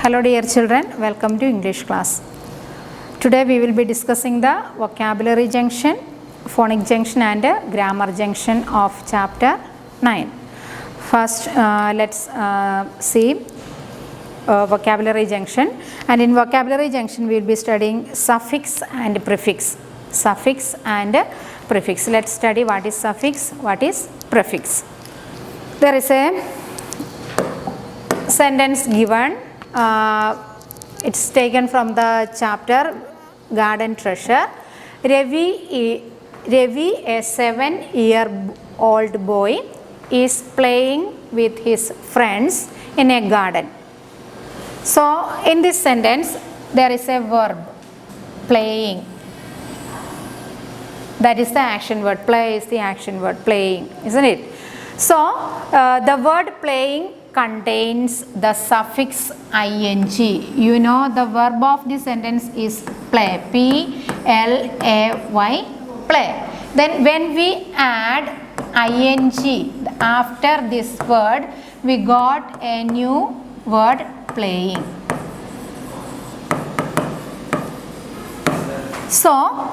Hello dear children, welcome to English class. Today we will be discussing the vocabulary junction, phonic junction and grammar junction of chapter 9. First let's see vocabulary junction, and in vocabulary junction we will be studying suffix and prefix. Suffix and prefix. Let's study what is suffix, what is prefix. There is a sentence given. It's taken from the chapter Garden Treasure. Ravi, a 7-year-old boy, is playing with his friends in a garden. So in this sentence there is a verb, playing. That is the action word. Play is the action word, playing, isn't it? So the word playing contains the suffix ing. You know the verb of this sentence is play, P-L-A-Y, play. Then when we add ing after this word, we got a new word, playing. So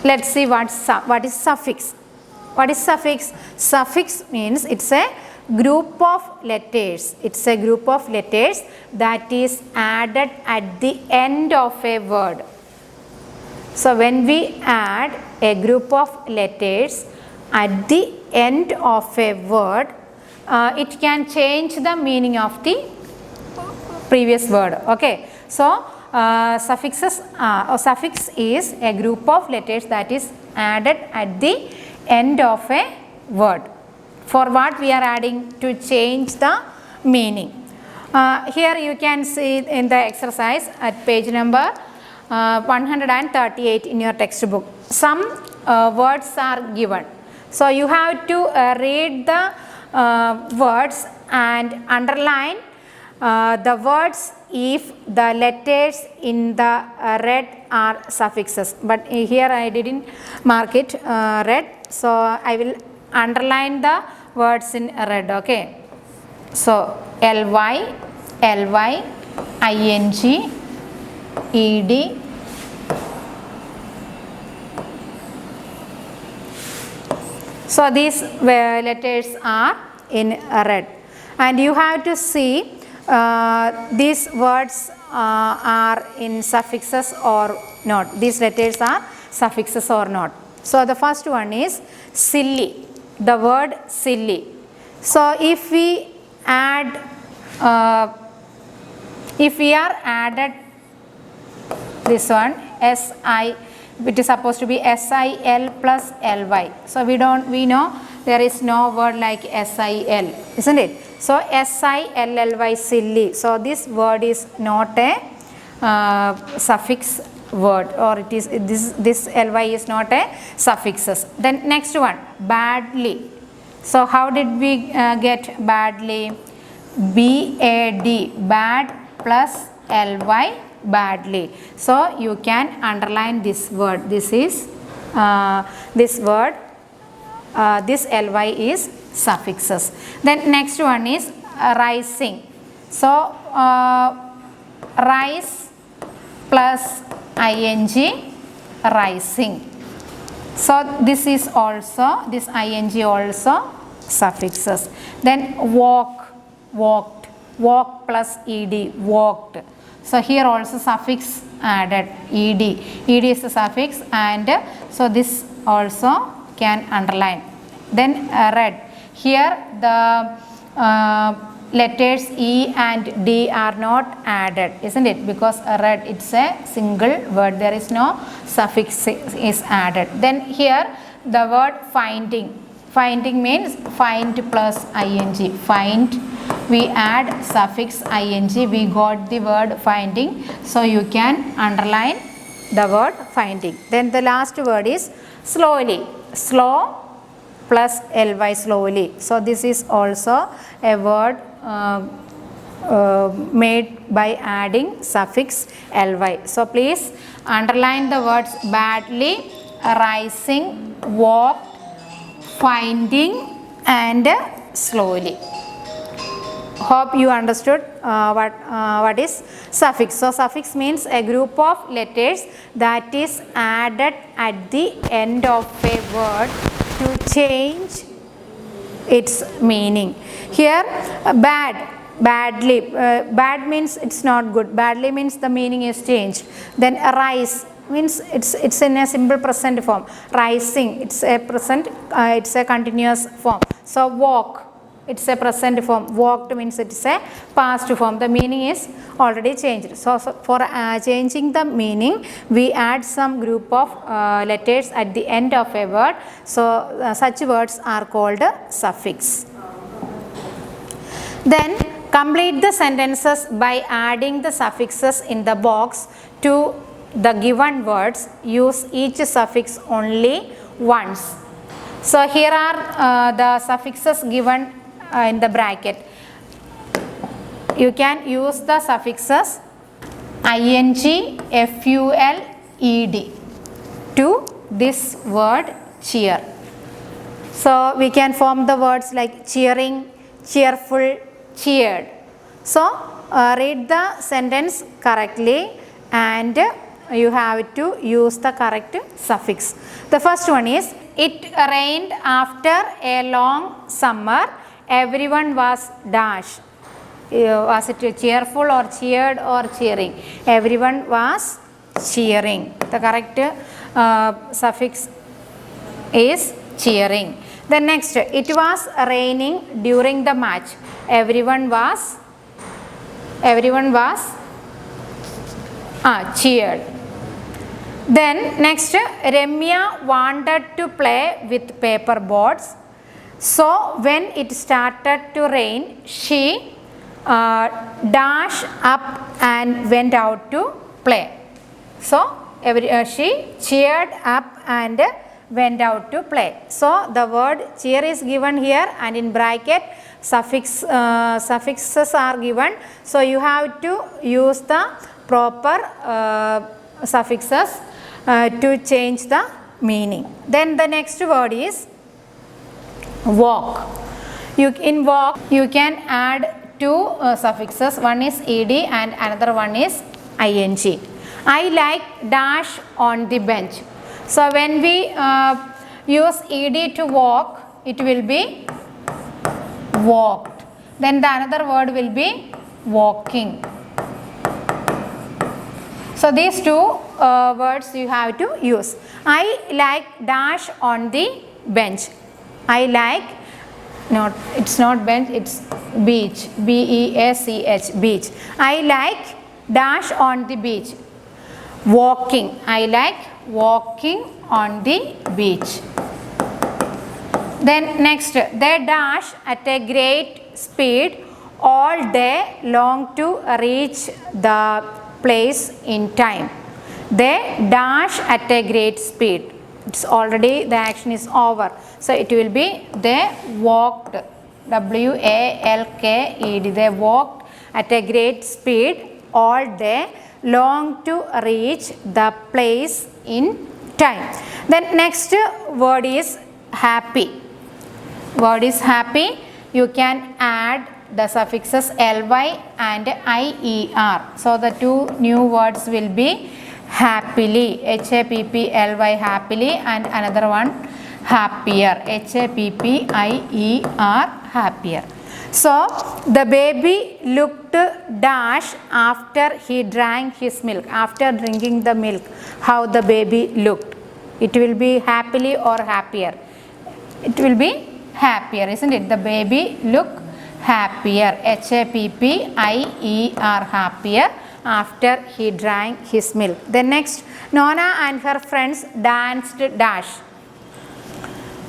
let's see what is suffix. What is suffix? Suffix means it's a group of letters. It's a group of letters that is added at the end of a word. So when we add a group of letters at the end of a word, it can change the meaning of the previous word. Okay. So suffix is a group of letters that is added at the end of a word. For what we are adding? To change the meaning. Here you can see in the exercise at page number 138 in your textbook. Some words are given. So you have to read the words and underline the words if the letters in the red are suffixes. But here I didn't mark it red. So I will underline the words in red. Okay. So ly, ing, ed. So these letters are in red, and you have to see these words are in suffixes or not. These letters are suffixes or not. So the first one is silly. The word silly. So if we add, if we are added this one si, it is supposed to be sil plus ly. So we know there is no word like sil, isn't it? So silly, silly. So this word is not a suffix word, or it is this ly is not a suffixes. Then next one, badly. So how did we get badly? bad, bad plus ly, badly. So you can underline this word. This is this word, this ly is suffixes. Then next one is rising. So rise plus ing, rising. So this is also, this ing also suffixes. Then walk, walked, walk plus ed, walked. So here also suffix added, ed. Ed is the suffix, and so this also can underline. Then red. Here the letters E and D are not added, isn't it? Because red, it's a single word. There is no suffix is added. Then here the word finding. Finding means find plus ing. Find, we add suffix ing, we got the word finding. So you can underline the word finding. Then the last word is slowly. Slow plus ly, slowly. So this is also a word made by adding suffix ly. So please underline the words badly, rising, walk, finding and slowly. Hope you understood what is suffix. So suffix means a group of letters that is added at the end of a word to change its meaning. Here badly, bad means it's not good, badly means the meaning is changed. Then rise means it's in a simple present form. Rising, it's a present, it's a continuous form. So walk, it's a present form. Walked means it's a past form. The meaning is already changed. So for changing the meaning, we add some group of letters at the end of a word. So such words are called suffix. Then complete the sentences by adding the suffixes in the box to the given words. Use each suffix only once. So here are the suffixes given in the bracket. You can use the suffixes ing, ful, to this word cheer. So we can form the words like cheering, cheerful, cheered. So read the sentence correctly and you have to use the correct suffix. The first one is, it rained after a long summer. Everyone was dash. Was it cheerful or cheered or cheering? Everyone was cheering. The correct suffix is cheering. The next, it was raining during the match. Everyone was cheered. Then next, Ramya wanted to play with paper boats. So when it started to rain, she dashed up and went out to play. So she cheered up and went out to play. So the word cheer is given here, and in bracket suffixes are given. So you have to use the proper suffixes to change the meaning. Then the next word is walk. In walk you can add two suffixes. One is ed and another one is ing. I like dash on the bench. So when we use ed to walk, it will be walked. Then the another word will be walking. So these two words you have to use. I like dash on the bench. I like, it's not bench, it's beach, beach, beach. I like dash on the beach. Walking, I like walking on the beach. Then next, they dash at a great speed all day long to reach the place in time. They dash at a great speed. It's already, the action is over. So it will be they walked, W-A-L-K-E-D. They walked at a great speed all day long to reach the place in time. Then next word is happy. Word is happy. You can add the suffixes ly and ier. So the two new words will be happily, H-A-P-P-L-Y, happily, and another one happier, H-A-P-P-I-E-R, happier. So the baby looked dash after he drank his milk. After drinking the milk, how the baby looked? It will be happily or happier? It will be happier, isn't it? The baby looked happier, H-A-P-P-I-E-R, happier, after he drank his milk. Then next, Nona and her friends danced dash.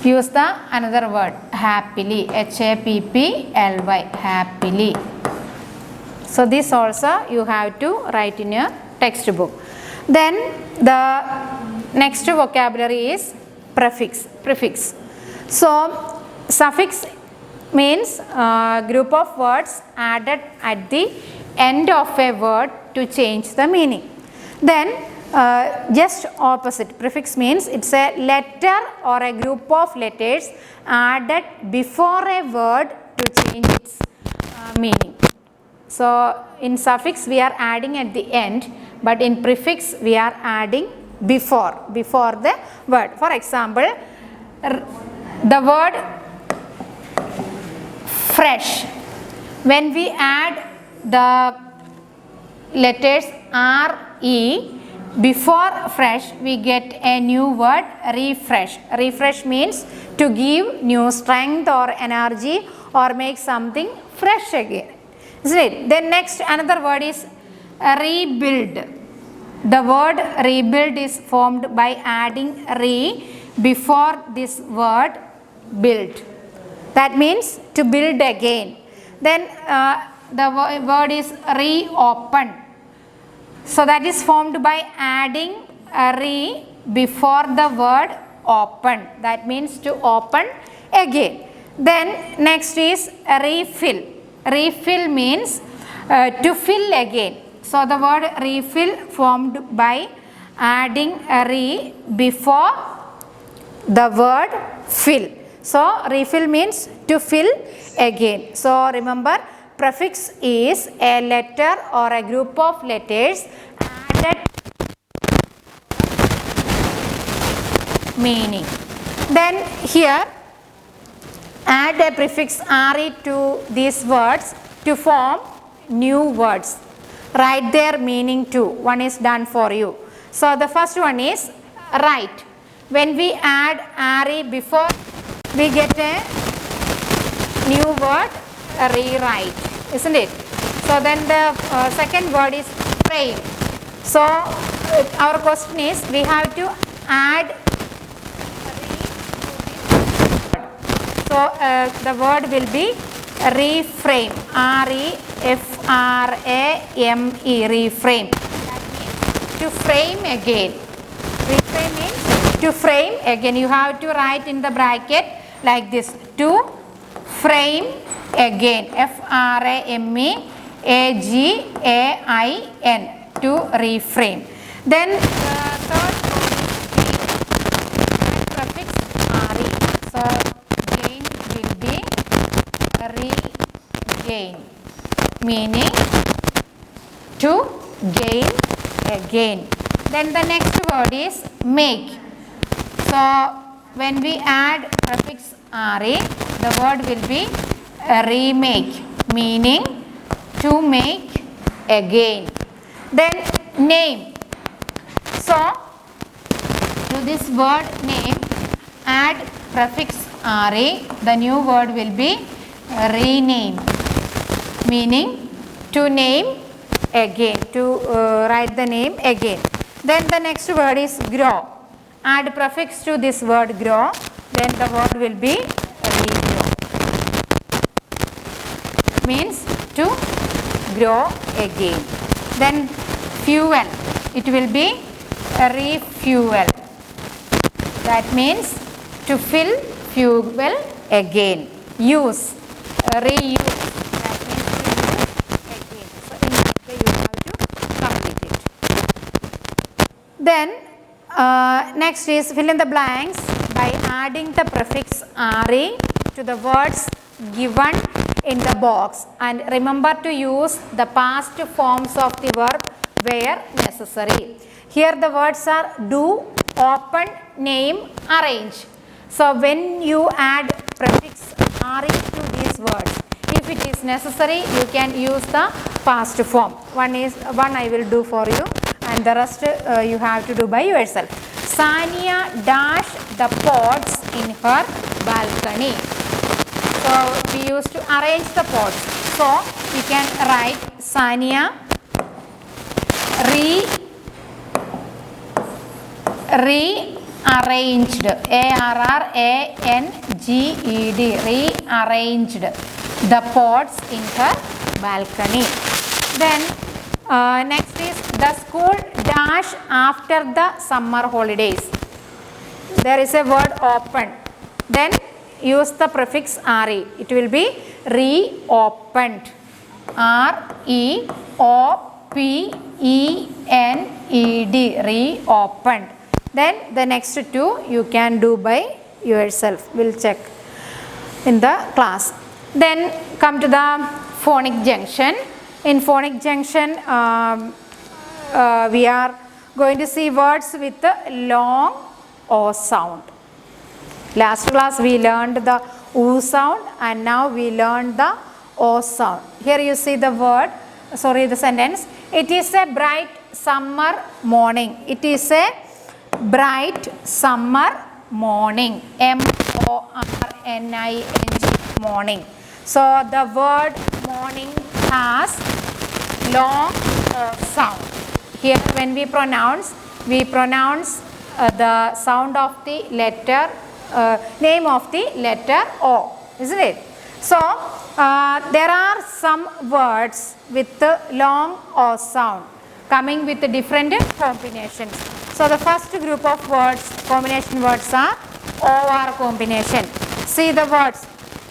Use the another word, happily, H-A-P-P-L-Y, happily. So this also you have to write in your textbook. Then the next vocabulary is prefix. So suffix means group of words added at the end of a word to change the meaning. Then just opposite, prefix means it's a letter or a group of letters added before a word to change its meaning. So in suffix we are adding at the end, but in prefix we are adding before the word. For example, the word fresh, when we add the letters RE before fresh, we get a new word, refresh. Refresh means to give new strength or energy or make something fresh again, isn't it? Then next another word is rebuild. The word rebuild is formed by adding re before this word build. That means to build again. Then the word is reopen. So that is formed by adding re before the word open. That means to open again. Then next is refill. Refill means to fill again. So the word refill formed by adding re before the word fill. So refill means to fill again. So remember, prefix is a letter or a group of letters added meaning. Then here add a prefix re to these words to form new words. Write their meaning too. One is done for you. So the first one is write. When we add re before, we get a new word, rewrite, isn't it? So then the second word is frame. So our question is, we have to add so the word will be reframe, R-E-F-R-A-M-E, reframe. That means to frame again. Reframe means to frame again. You have to write in the bracket like this, to frame again, F-R-A-M-E-A-G-A-I-N, to reframe. Then the third word is prefix re. So gain will be regain, meaning to gain again. Then the next word is make. So when we add prefix re, the word will be remake, meaning to make again. Then name. So to this word name add prefix re, the new word will be rename, meaning to name again, to write the name again. Then the next word is grow. Add prefix to this word grow, then the word will be regrow, means to grow again. Then fuel, it will be refuel. That means to fill fuel again. Use, reuse, that means to use again. So in this way you have to complete it. Then next is fill in the blanks by adding the prefix re to the words given in the box, and remember to use the past forms of the verb where necessary. Here the words are do, open, name, arrange. So when you add prefix re to these words, if it is necessary, you can use the past form. One I will do for you, and the rest you have to do by yourself. Sania dashed the pots in her balcony. So we used to arrange the pots. So we can write Sania rearranged, A-R-R-A-N-G-E-D, rearranged the pots in her balcony. Then next is the school dash after the summer holidays. There is a word open. Then use the prefix re. It will be reopened, R-E-O-P-E-N-E-D, reopened. Then the next two you can do by yourself. We'll check in the class. Then come to the phonic junction. In phonic junction, we are going to see words with the long O sound. Last class we learned the U sound and now we learned the O sound. Here you see the word, the sentence. It is a bright summer morning. It is a bright summer morning. M-O-R-N-I-N-G, morning. So the word morning has long sound. Here when we pronounce the sound of the letter, name of the letter O, isn't it? So there are some words with the long O sound coming with the different combinations. So the first group of words, combination words are OR combination. See the words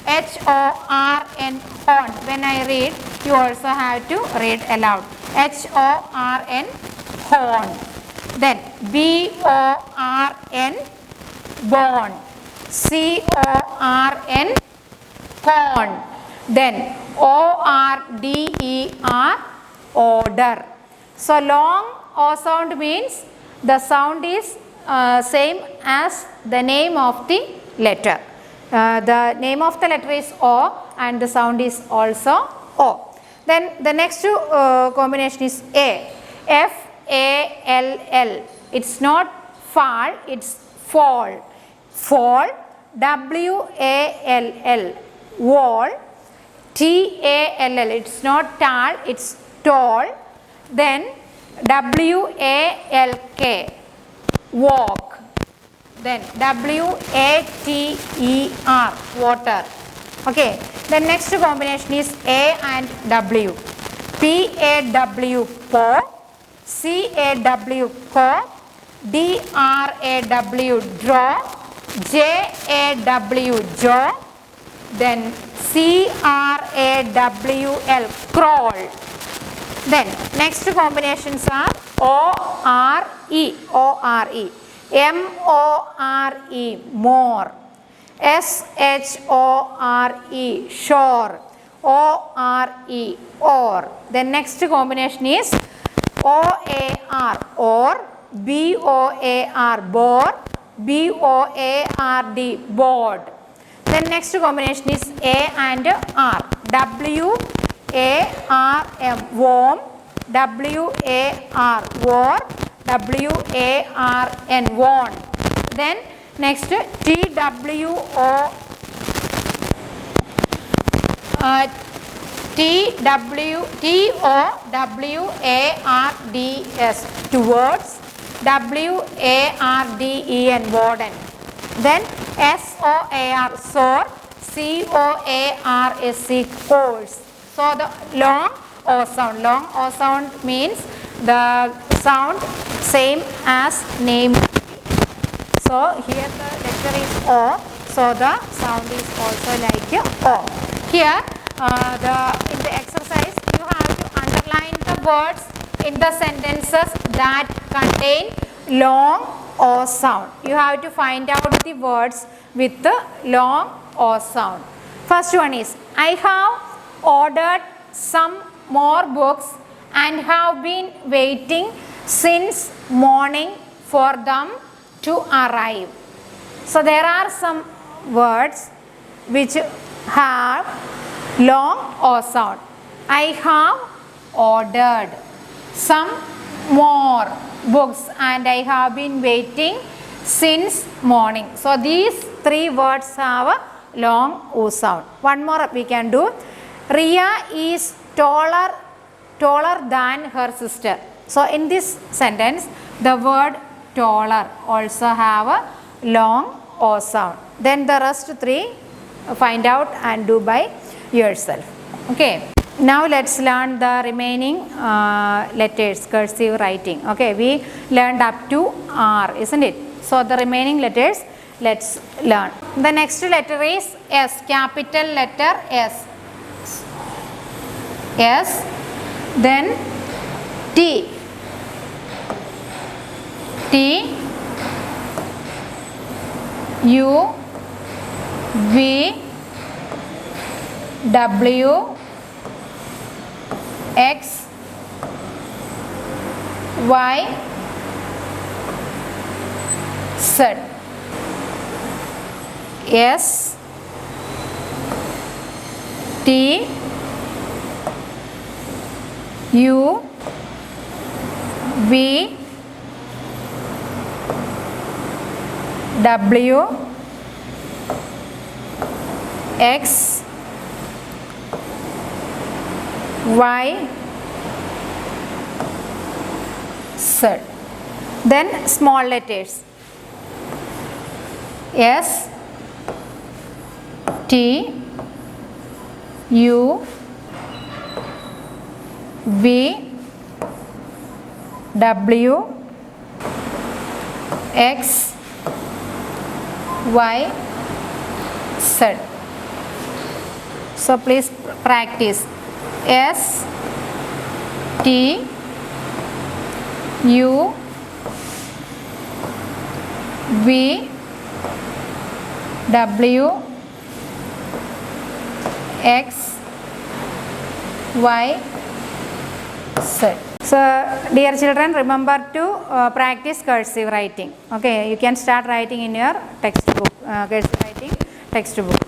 H-O-R-N, horn. When I read, you also have to read aloud. H-O-R-N, horn. Then B-O-R-N, born. C-O-R-N, corn. Then O-R-D-E-R, order. So long O sound means the sound is same as the name of the letter. The name of the letter is O and the sound is also O. Then the next combination is A. F-A-L-L. It's not fall, it's fall. Fall. W-A-L-L. Wall. T-A-L-L. It's not tall, it's tall. Then W-A-L-K. Walk. Then W-A-T-E-R, water. Okay. The next combination is A and W. P-A-W, paw. C-A-W, cow. D-R-A-W, draw. J-A-W, jaw. Then C-R-A-W-L, crawl. Then next combinations are O-R-E. O-R-E. M-O-R-E, more. S-H-O-R-E, shore. O-R-E, or. The next combination is O-A-R, or. B-O-A-R, bore. B-O-A-R-D, board. Then next combination is A and R. W-A-R-M, warm. W-A-R, war. W-A-R-N, worn. Then next T-W-O, T-O-W-A-R-D-S, towards. W-A-R-D-E-N, warden. Then S-O-A-R, soar. C-O-A-R-S-E, course. So the long O sound. Long O sound means the sound same as name. So here the letter is O. So the sound is also like O. Here in the exercise you have to underline the words in the sentences that contain long O sound. You have to find out the words with the long O sound. First one is, I have ordered some more books and have been waiting since morning for them to arrive. So there are some words which have long O sound. I have ordered some more books and I have been waiting since morning. So these three words have a long O sound. One more we can do. Ria is taller than her sister. So in this sentence the word taller also have a long O sound. Then the rest three find out and do by yourself. Okay. Now let's learn the remaining letters, cursive writing. Okay, we learned up to R, isn't it? So the remaining letters let's learn. The next letter is S, capital letter S. S. Then T. T. U. V. W. X, Y, Z. S, T, U, V, W, X, Y, Z. Then small letters S, T, U, V, W, X, Y, Z. So please practice S, T, U, V, W, X, Y, Z. So dear children, remember to practice cursive writing. Okay, you can start writing in your textbook, cursive writing textbook.